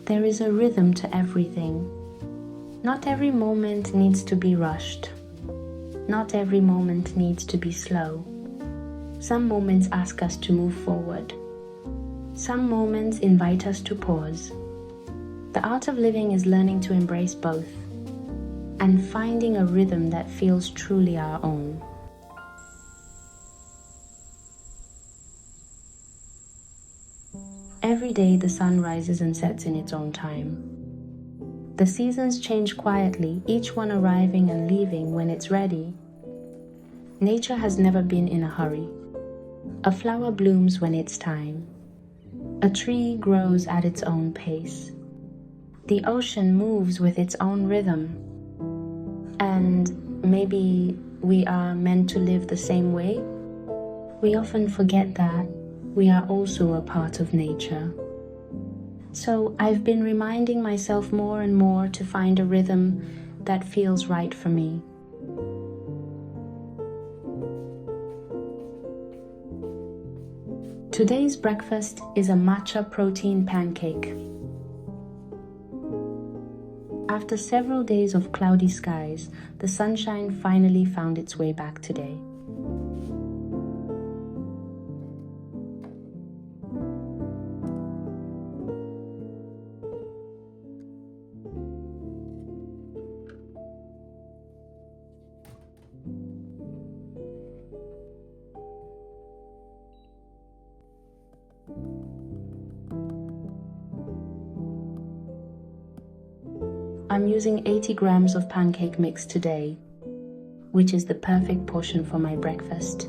There is a rhythm to everything. Not every moment needs to be rushed. Not every moment needs to be slow. Some moments ask us to move forward. Some moments invite us to pause. The art of living is learning to embrace both and finding a rhythm that feels truly our own. Every day the sun rises and sets in its own time. The seasons change quietly, each one arriving and leaving when it's ready. Nature has never been in a hurry. A flower blooms when it's time. A tree grows at its own pace. The ocean moves with its own rhythm. And maybe we are meant to live the same way. We often forget that we are also a part of nature. So I've been reminding myself more and more to find a rhythm that feels right for me. Today's breakfast is a matcha protein pancake. After several days of cloudy skies, the sunshine finally found its way back today. I'm using 80 grams of pancake mix today, which is the perfect portion for my breakfast.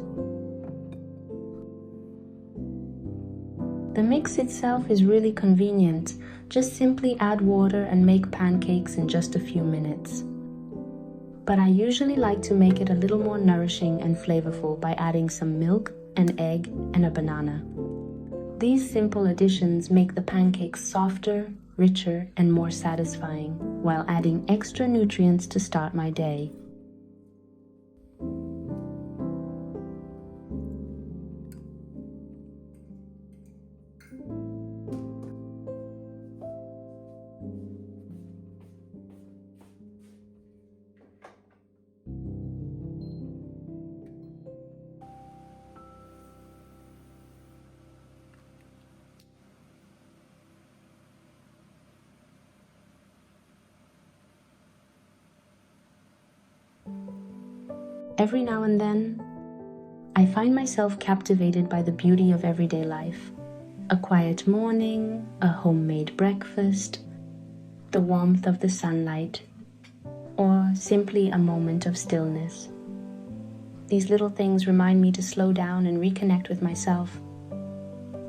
The mix itself is really convenient. Just simply add water and make pancakes in just a few minutes. But I usually like to make it a little more nourishing and flavorful by adding some milk, an egg, and a banana. These simple additions make the pancakes softer, richer, and more satisfying, while adding extra nutrients to start my day. Every now and then, I find myself captivated by the beauty of everyday life. A quiet morning, a homemade breakfast, the warmth of the sunlight, or simply a moment of stillness. These little things remind me to slow down and reconnect with myself.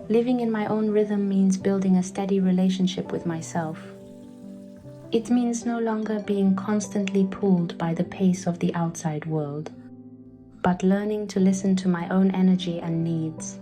Living in my own rhythm means building a steady relationship with myself. It means no longer being constantly pulled by the pace of the outside world, but learning to listen to my own energy and needs.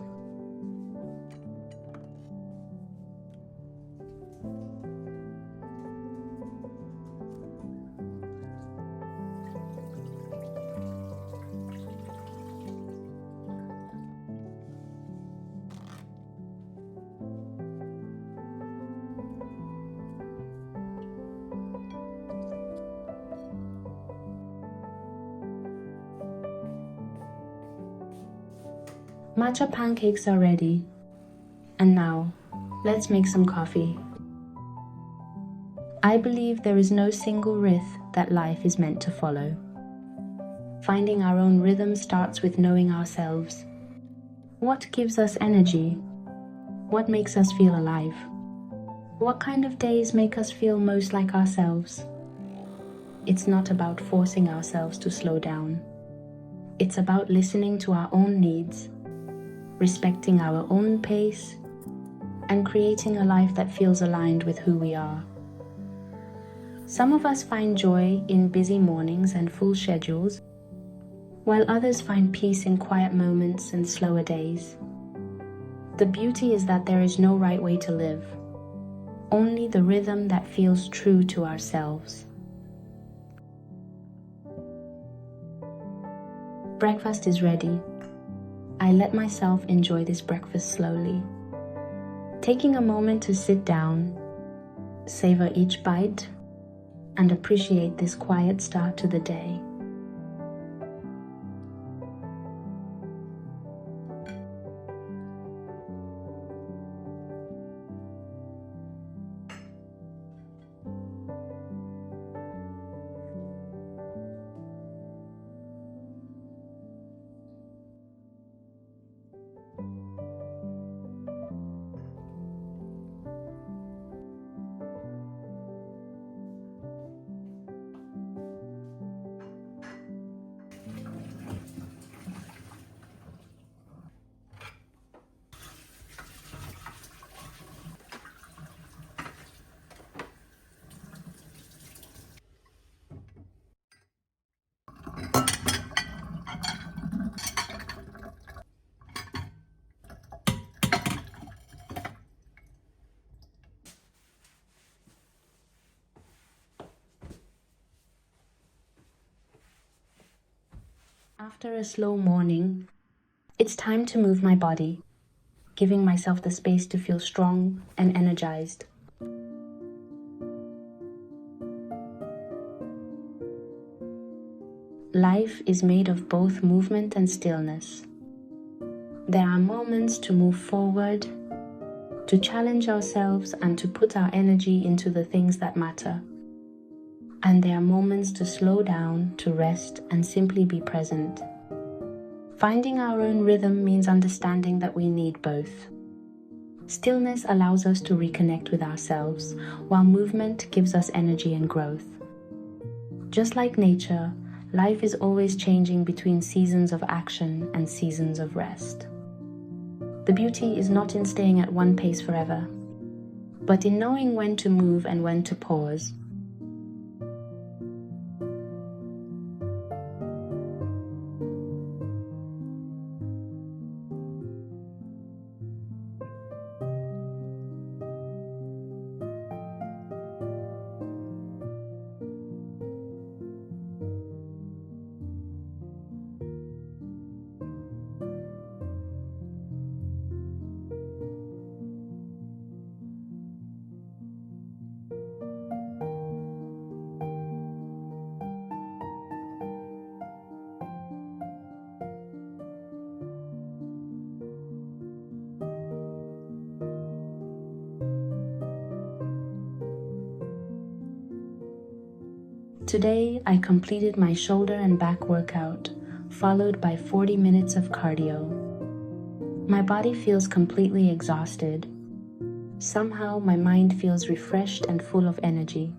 Matcha pancakes are ready. And now, let's make some coffee. I believe there is no single rhythm that life is meant to follow. Finding our own rhythm starts with knowing ourselves. What gives us energy? What makes us feel alive? What kind of days make us feel most like ourselves? It's not about forcing ourselves to slow down. It's about listening to our own needs, respecting our own pace, and creating a life that feels aligned with who we are. Some of us find joy in busy mornings and full schedules, while others find peace in quiet moments and slower days. The beauty is that there is no right way to live, only the rhythm that feels true to ourselves. Breakfast is ready. I let myself enjoy this breakfast slowly, taking a moment to sit down, Savor each bite and appreciate this quiet start to the day. After a slow morning, it's time to move my body, giving myself the space to feel strong and energized. Life is made of both movement and stillness. There are moments to move forward, to challenge ourselves and to put our energy into the things that matter. And there are moments to slow down, to rest, and simply be present. Finding our own rhythm means understanding that we need both. Stillness allows us to reconnect with ourselves, while movement gives us energy and growth. Just like nature, life is always changing between seasons of action and seasons of rest. The beauty is not in staying at one pace forever, but in knowing when to move and when to pause. Today, I completed my shoulder and back workout, followed by 40 minutes of cardio. My body feels completely exhausted. Somehow, my mind feels refreshed and full of energy.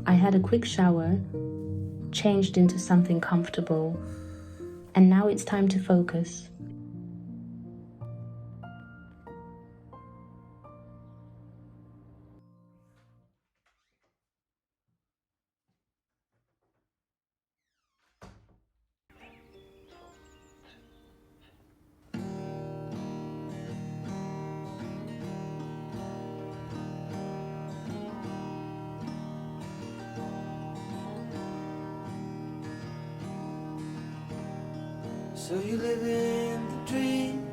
I had a quick shower, changed into something comfortable, and now it's time to focus. So you live in the dream.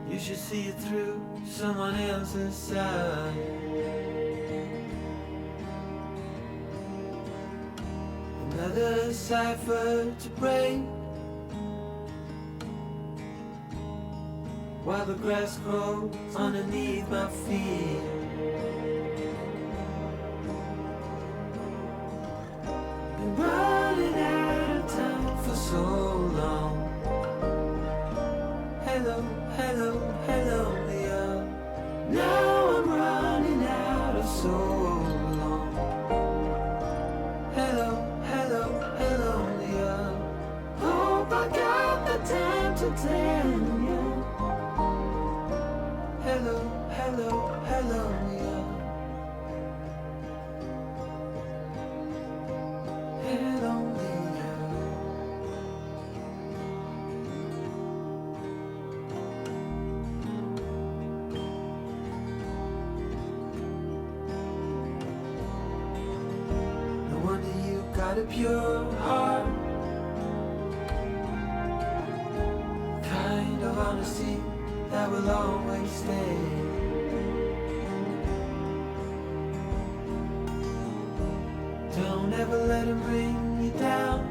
You should see it through someone else's side. Another cipher to break, while the grass grows underneath my feet. Been running out of time for so long. Hello, hello, hello, Leah. Now I'm running out of so long. Hello, hello, hello, Leah. Hope I got the time to tell you. Hello, hello, hello, Leah. got a pure heart, kind of honesty that will always stay. Don't ever let him bring you down.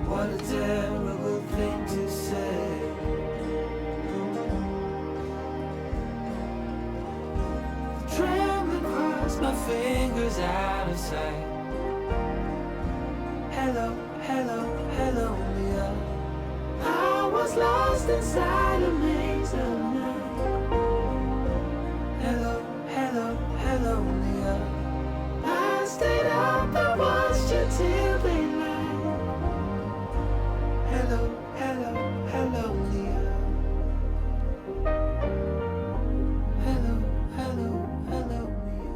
What a terrible thing to say. Trembling across my fingers out of sight. Hello, hello, hello, Leah. I was lost inside a maze of night. Hello, hello, hello, Leah. I stayed up and watched you till daylight. Hello, hello, hello, Leah. Hello, hello, hello, Leah.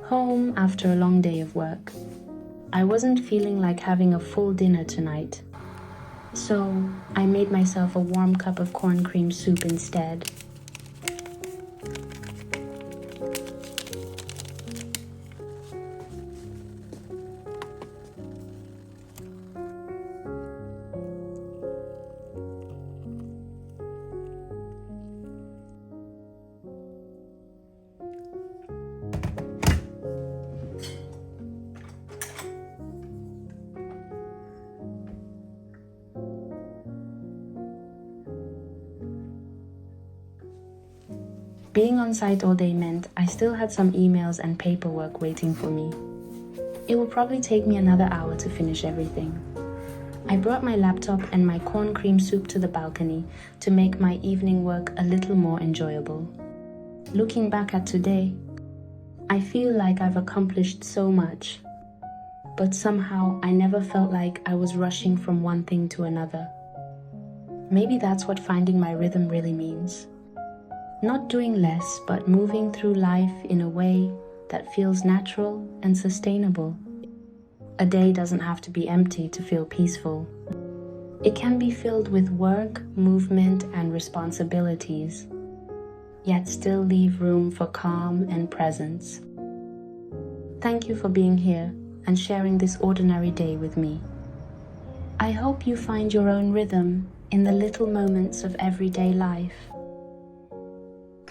Home after a long day of work. I wasn't feeling like having a full dinner tonight, so I made myself a warm cup of corn cream soup instead. Being on site all day meant I still had some emails and paperwork waiting for me. It will probably take me another hour to finish everything. I brought my laptop and my corn cream soup to the balcony to make my evening work a little more enjoyable. Looking back at today, I feel like I've accomplished so much, but somehow I never felt like I was rushing from one thing to another. Maybe that's what finding my rhythm really means. Not doing less, but moving through life in a way that feels natural and sustainable. A day doesn't have to be empty to feel peaceful. It can be filled with work, movement, and responsibilities, yet still leave room for calm and presence. Thank you for being here and sharing this ordinary day with me. I hope you find your own rhythm in the little moments of everyday life.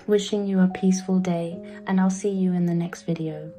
Wishing you a peaceful day, and I'll see you in the next video.